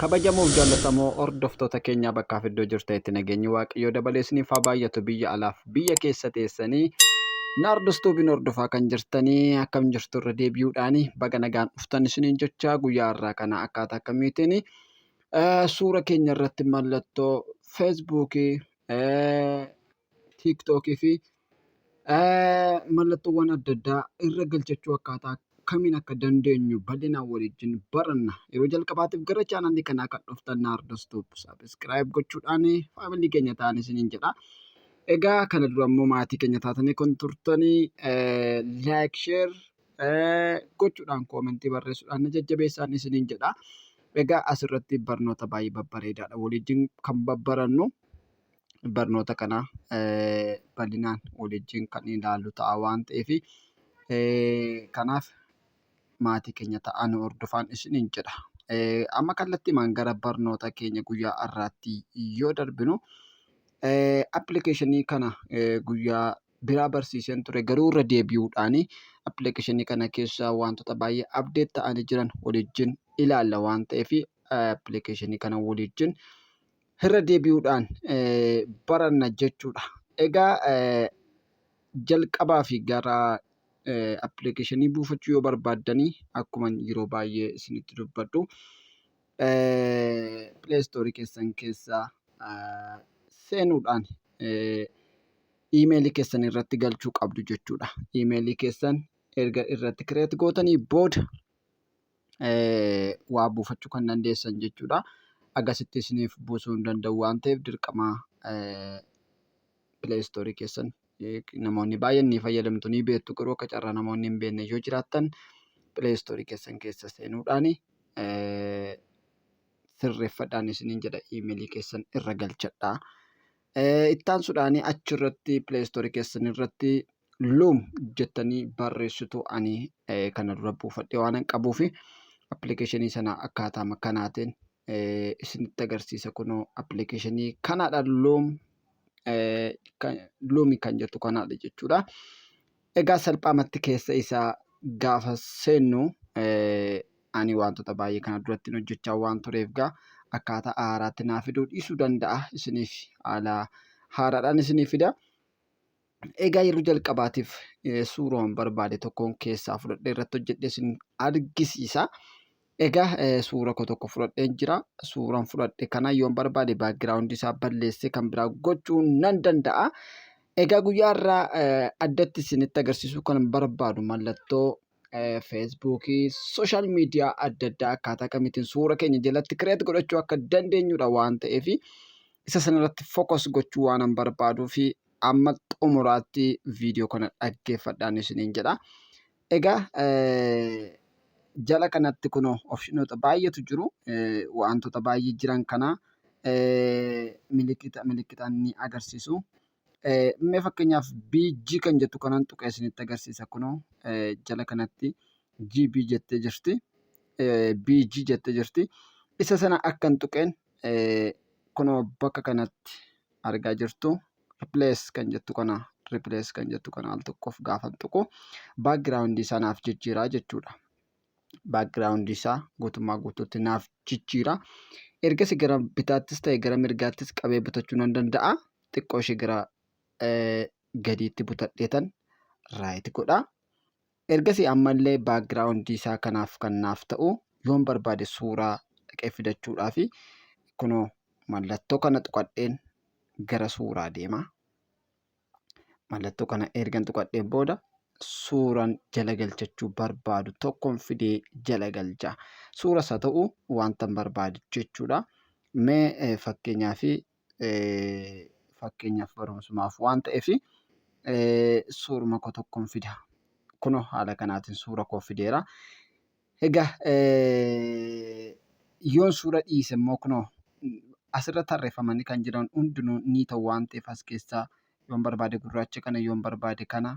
Kabajamoo fi jaallatamoo hordoftoota keenyaa bakkaa fi iddoo jirtanitti nageenyi waaqayyoo dabalee isiniif haa baay'atu. Biyya alaaf biyya keessa teessanii naardustuu bin hordofaa kan jirtanii akkam jirtu irra deebi'uudhaan baga nagaan dhuftan isiniin jechaa guyyaa har'aa kana akkaataa akkamiitiin suura keenya irratti mallattoo feesbuukii, tiiktookii fi mallattoowwan adda addaa irra galchachuu akkaataa kamiin akka dandeenyu bal'inaan waliin baranna. Yeroo jalqabaatiif gara chaanalii kanaa kan dhuftan naardustuu sabiskiraayib gochuudhaan faamilii keenya ta'an isiniin jedha. Egaa kana dura immoo maatii keenya taatanii kan turtanii laayik sheer gochuudhaan koomentii barreessuudhaan na jajjabeessaa isiniin jedha. Egaa asirratti barnoota baay'ee babbareedaadha waliin kan babbarannu. Barnoota kana bal'inaan waliin kan ilaallu ta'a waan ta'eef kanaaf maatii keenya ta'an hordofaan isiniin jedha. Amma kallattiimaan gara barnoota keenya guyyaa har'aatti yoo darbinu appilikeeshinii kana guyyaa biraa barsiiseen ture garuu irra deebi'uudhaan appilikeeshinii kana keessaa wantoota baay'ee abdeet ta'anii jiran waliin ilaalla waan ta'eef appilikeeshinii kana waliin irra deebi'uudhaan baranna jechuudha. Egaa jalqabaa fi gara appilikeeshinii buufachuu yoo barbaaddanii akkuma yeroo baay'ee isinitti dubbadhu pileestoorii keessan keessaa seenuudhaan iimeelii keessan irratti galchuu qabdu jechuudha. Iimeelii keessan erga irratti kireet gootanii booda waa buufachuu kan dandeessan jechuudha. Akkasitti isiniif buusuu hin danda'u waan ta'eef dirqama pileestoorii keessan namoonni baay'een ni fayyadamtu ni beektu garuu akka carraa namoonni hin beekne yoo jiraattan pileestoorii keessan keessa seenuudhaan sirreeffadhaan isiniin jedha iimeelii keessan irra galchadhaa. Ittaansuudhaan achirratti pileestoorii keessan irratti luum jettanii barreessitu ani kana dura buufadhee waan hin qabuuf appilikeeshinii sana akkaataa kanaatiin isinitti agarsiisa. Kunoo appilikeeshinii kanaadha luumii kan jettu kanaadha jechuudha. Egaa salphaamatti keessa isaa gaafa seennu ani wantoota baay'ee kana duratti hojjechaa waan tureef akkaataa haaraatti naa fiduu dhiisuu danda'a. Isiniif haala haaraadhaan isiniif fida. Egaa yeroo jalqabaatiif suuraan barbaade tokkoon keessaa fudhadhee irratti hojjedhee isin argisiisa. Egaa suura tokko fudhadheen jira. Suuraan fudhadhe kana yoon barbaade baakgiraawundi isaa balleessee kan biraa gochuu nan danda'a. Egaa guyyaa irraa addatti isinitti agarsiisuu kan barbaadu mallattoo feesbuukii, sooshaal miidiyaa adda addaa akkaataa kamiitiin suura keenya jalatti kireet godhachuu akka dandeenyudha waan ta'eef isa sanarratti fookos gochuu waan an barbaaduu fi amma xumuraatti viidiyoo kana dhaggeeffadhaan isiniin jedha. Egaa jala kanatti kunoo opshinoota baay'eetu jiru. Wantoota baay'ee jiran kana milikitaan ni agarsiisu. Mee fakkeenyaaf BG kan jettu kanaan tuqee isinitti agarsiisa. Kunoo jala kanatti GB jettee jirti. BG jettee jirti. Isa sana akkan tuqeen kunoo bakka kanatti argaa jirtu. Replace kan jettu kana al tokkoof gaafa tuqu baakgiraawundii sanaaf jijjiiraa jechuudha. Baakgiraawundii isaa guutummaa guutuutti naaf jijjiira. Ergasii gara bitaattis ta'e gara mirgaattis qabee butachuu nan danda'a. Xiqqoo ishee gara gadiitti butadheetan raayit godha. Ergasii ammallee baakgiraawundii isaa kanaaf kan naaf ta'u yoon barbaade suuraa dhaqee fidachuudhaaf kunoo mallattoo kana tuqadheen gara suuraa deema. Mallattoo kana ergan tuqadheen booda suuraan jala galchachuu barbaadu tokkoon fidee jala galcha. Suuras haa ta'u wanta barbaadu jechuudha. Mee fakkeenyaaf barumsumaaf waan ta'eef suuruma koo tokkoon fida. Kunoo haala kanaatiin suura koo fideera. Egaa yoon suura dhiise immoo kunoo asirra tarreeffamanii kan jiran hundinuu ni ta'u waan ta'eef as keessaa yoon barbaade gurraacha kana yoon barbaade kana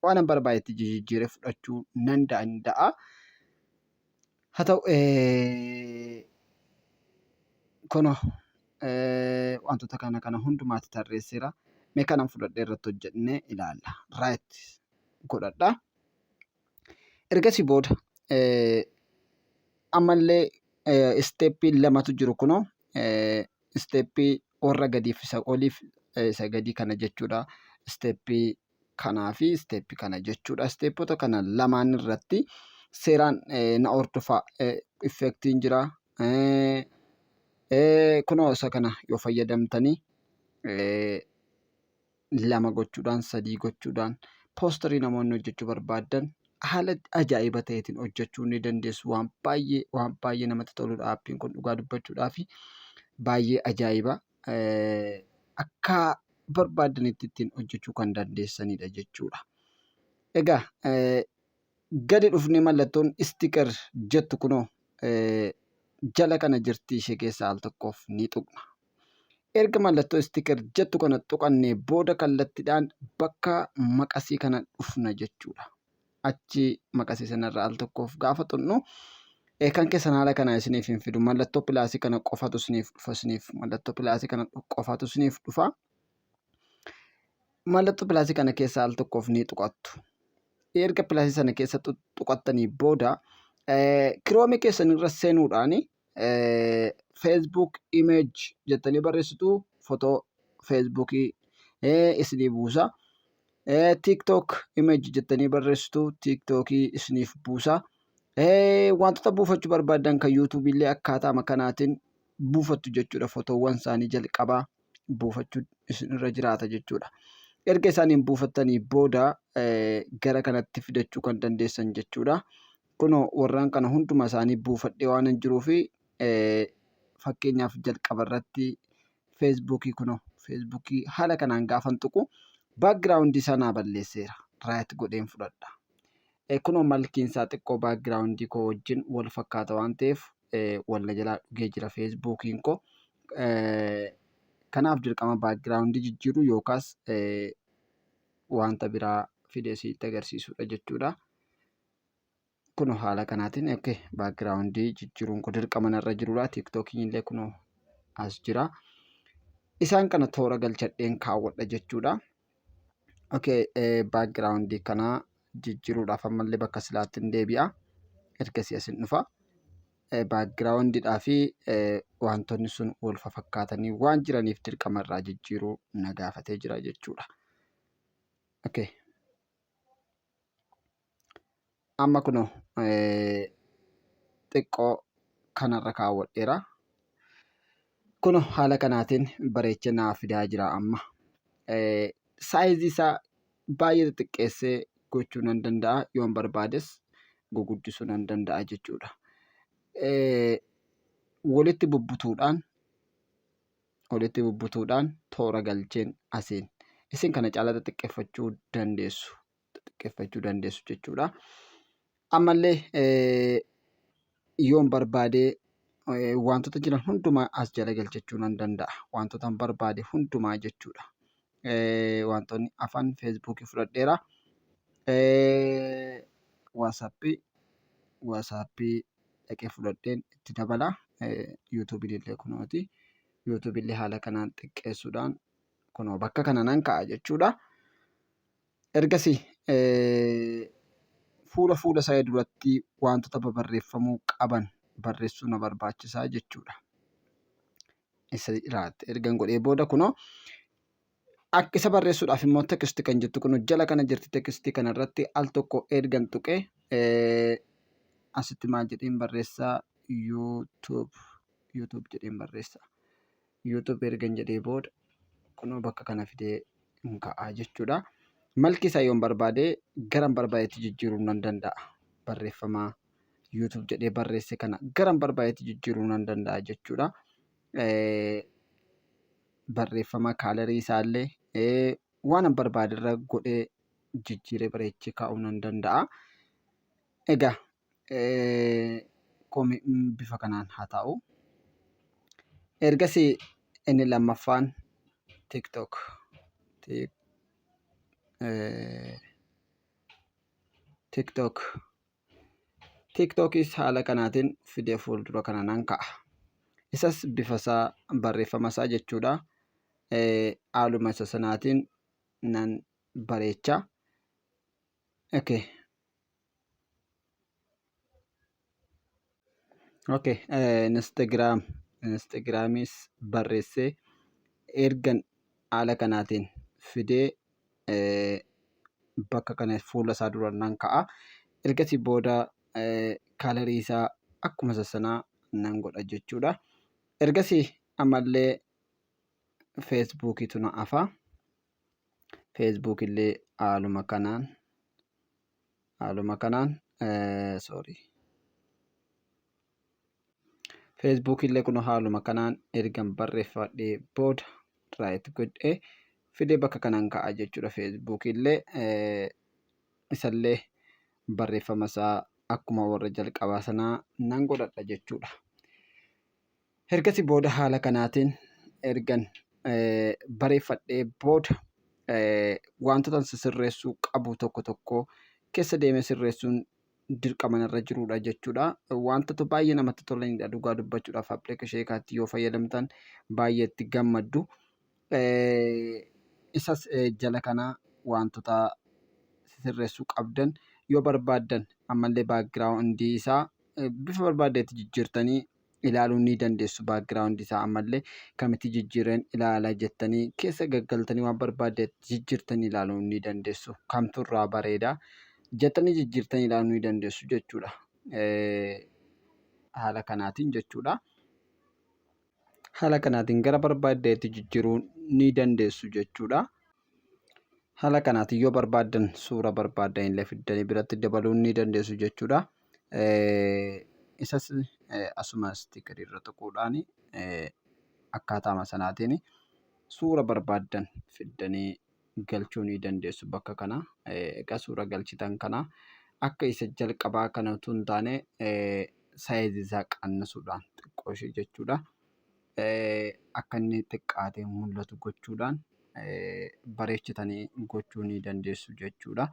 waan an barbaadetti jijjiiree fudhachuu nan danda'a. Haa ta'u kunoo wantoota kana hundumaatti tarreesseera. Mee kanan fudhadhee irratti hojjennee ilaalla. Raayit godhadha. Ergasii booda ammallee isteeppii lamatu jiru kunoo isteeppii warra gadiif isa oliif isa gadii kana jechuudha. Isteeppii kanaa fi isteeppii kana jechuudha. Isteeppota kana lamaan irratti seeraan na hordofaa effektiin jira. Kunoo isa kana yoo fayyadamtanii lama gochuudhaan sadii gochuudhaan poosterii namoonni hojjechuu barbaadan haala ajaa'iba ta'eetiin hojjechuu ni dandeessu. Waan baay'ee namatti toludha. Aappiin kun dhugaa dubbachuudhaaf baay'ee ajaa'iba. Akka barbaadanitti ittiin hojjechuu kan dandeessanidha jechuudha. Egaa gadi dhufnee mallattoon istiikar jettu kunoo jala kana jirti ishee keessaa al tokkoof ni tuqna. Erga mallattoo istiikar jettu kana tuqannee booda kallattiidhaan bakka maqasii kana dhufna jechuudha. Achi maqasii sanarra al tokkoof gaafa tuqnu kan keessan haala kana isiniif hin fidu. Mallattoo pilaasii kana qofatu isiniif dhufa. Mallattoo pilaasii kana qofatu isiniif dhufa. Mallattoo pilaasii kana keessaa al tokkoof ni tuqattu. Erga pilaasii sana keessa tuqattanii booda kiroomii keessanirra seenuudhaan Facebook image jettanii barreessitu footoo Facebookii isinii buusa. TikTok image jettanii barreessitu TikTokii isiniif buusa. Wantoota buufachuu barbaadan kan YouTube illee akkaataa kanaatiin buufattu jechuudha. Footoowwan isaanii jalqabaa buufachuu isinirra jiraata jechuudha. Erga isaaniin buufattanii booda gara kanatti fidachuu kan dandeessan jechuudha. Kunoo warraan kana hunduma isaanii buufadhee waan hin jiruufi fakkeenyaaf jalqaba irratti feesbuukii kunoo feesbuukii haala kanaan gaafan tuqu baakgiraawundii sanaa balleesseera. Raayit godheen fudhadha. Kunoo malkiin isaa xiqqoo baakgiraawundii koo wajjin wal fakkaata waan ta'eef wal jalaa dhugee jira feesbuukiin koo. Kanaaf dirqama baakgiraawundii jijjiiruu yookaas wanta biraa fidee sitti agarsiisudha jechuudha. Kunoo haala kanaatiin baakgiraawundii jijjiiruun kun dirqama narra jirudha. Tiiktookiin illee kunoo as jira. Isaan kana toora galchadheen kaawwadha jechuudha. Baakgiraawundii kana jijjiiruudhaaf ammallee bakka silaatti hin deebi'a. Ergasii asin dhufa. Baakgiraawundiidhaa fi wantoonni sun wal fakkaatanii waan jiraniif dirqama irraa jijjiiruu na gaafatee jira jechuudha. Amma kunoo xiqqoo kanarra kaawwadheera. Kunoo haala kanaatiin bareechee naa fidaa jira amma. Saayizii isaa baay'ee xixiqqeessee gochuu nan danda'a. Yoon barbaades guguddisuu nan danda'a jechuudha. Walitti bubbutuudhaan toora galcheen asiin isin kana caalaa xixiqqeeffachuu dandeessu jechuudha. Ammallee yoon barbaadee wantoota jiran hundumaa as jala galchachuu nan danda'a. Wantoota barbaade hundumaa jechuudha. Wantoonni afaan feesbuukii fudhadheera. Waatsaappii dhaqee fudhadheen itti dabala. yuutuubiin illee kunooti. yuutuubiin illee haala kanaan xiqqeessuudhaan kunoo bakka kana nan ka'a jechuudha. Ergasii fuula isaa duratti wantoota barreeffamuu qaban barreessuu na barbaachisaa jechuudha. Isa irratti ergan godhee booda kunoo akka isa barreessuudhaaf immoo tekstii kan jettu kun jala kana jirti. Tekstii kanarratti al tokko ergan tuqee asitti maal jedheen barreessaa yuutuub jedheen barreessaa. Yuutuub ergan jedhee booda kunoo bakka kana fidee hin ka'aa jechuudha. Malki isaa yoon barbaade garan barbaadetti jijjiiruu nan danda'a. Barreeffama yuutuub jedhee barreesse kana garan barbaadetti jijjiiruu nan danda'a jechuudha. Barreeffama kaalarii isaallee waan barbaaderra godhee jijjiiree bareechee kaa'uu nan danda'a. Egaa bifa kanaan haa ta'u. Ergasii inni lammaffaan TikTok. TikTokis haala kanaatiin fidee fuuldura kana nan ka'a. Isas bifa isaa barreeffama isaa jechuudha. Haaluma isa sanaatiin nan bareecha. Okay, Instagraamis barreessee ergan haala kanaatiin fidee bakka kana fuula isaa dura nan ka'a. Ergasii booda kaalarii isaa akkuma sanaa nan godha jechuudha. Ergasii ammallee feesbuukiitu na hafa. Feesbuuk illee haaluma kanaan feesbuuk illee kun haaluma kanaan ergan barreeffadhee booda raayit godhee fidee bakka kanaan ka'a jechuudha. Feesbuuk illee isallee barreeffama isaa akkuma warra jalqabaa sanaa nan godhadha jechuudha. Ergasii booda haala kanaatiin ergan barreeffadhee booda wantoota sirreessuu qabu tokko keessa deemee sirreessuun dirqama narra jirudha jechuudha. Wantoota baay'ee namatti tolanidha dhugaa dubbachuudhaaf appilikeeshinii kanatti yoo fayyadamtan baay'ee itti gammaddu. Isas jala kana wantoota sirreessuu qabdan yoo barbaaddan ammallee baakgiraawundii isaa bifa barbaadetti jijjiirtanii ilaaluu ni dandeessu. Baakgiraawundii isaa ammallee kamitti jijjiireen ilaalaa jettanii keessa gaggaltanii waan barbaadetti jijjiirtanii ilaaluu ni dandeessu. Kamtu irraa bareeda jettanii jijjiirtanii ilaaluu ni dandeessu jechuudha. Haala kanaatiin jechuudha. Haala kanaatiin gara barbaadetti jijjiiruu ni dandeessu jechuudha. Haala kanaatiin yoo barbaaddan suura barbaadan illee fiddanii biratti dabaluu ni dandeessu jechuudha. Isas asuma stiikerii irra tuquudhaan akkaataa sanaatiin suura barbaadan fiddanii galchuu ni dandeessu bakka kana. Egaa suura galchitan kana akka isa jalqabaa kana utuu hin taane saayizii isaa qannasuudhaan xiqqoo ishee jechuudha. Akka inni xiqqaatee mul'atu gochuudhaan bareechitanii gochuu ni dandeessu jechuudha.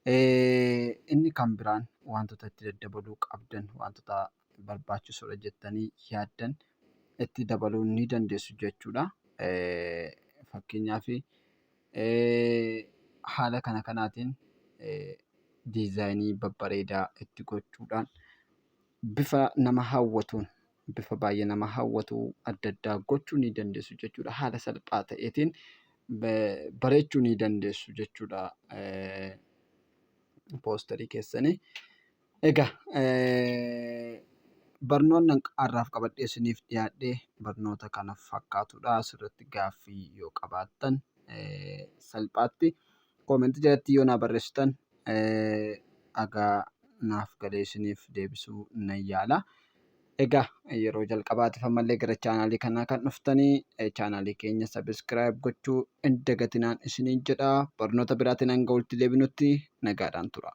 Inni kan biraan wantoota itti daddabaluu qabdan wantoota barbaachisoo jettanii yaaddan itti dabaluu ni dandeessu jechuudha. Fakkeenyaaf haala kanaatiin diizaayinii babbareedaa itti gochuudhaan bifa nama hawwatuun bifa baay'ee nama hawwatu adda addaa gochuu ni dandeessu jechuudha. Haala salphaa ta'eetiin bareechuu ni dandeessu jechuudha. Poosterii keessanii. Egaa barnoonni har'aaf qabadhee isiniif dhiyaadhee barnoota kana fakkaatudha. Asirratti gaaffii yoo qabaattan salphaatti koomentii jalatti yoo naa barreessitan dhagaa naaf galee isiniif deebisuu nan yaala. Egaa yeroo jalqabaatiif ammallee gara chaanaalii kanaa kan dhuftanii chaanaalii keenya sabiskiraayib gochuu hin dagatinaa isiniin jedha. Barnoota biraatiin hanga walitti deebinutti nagaadhaan tura.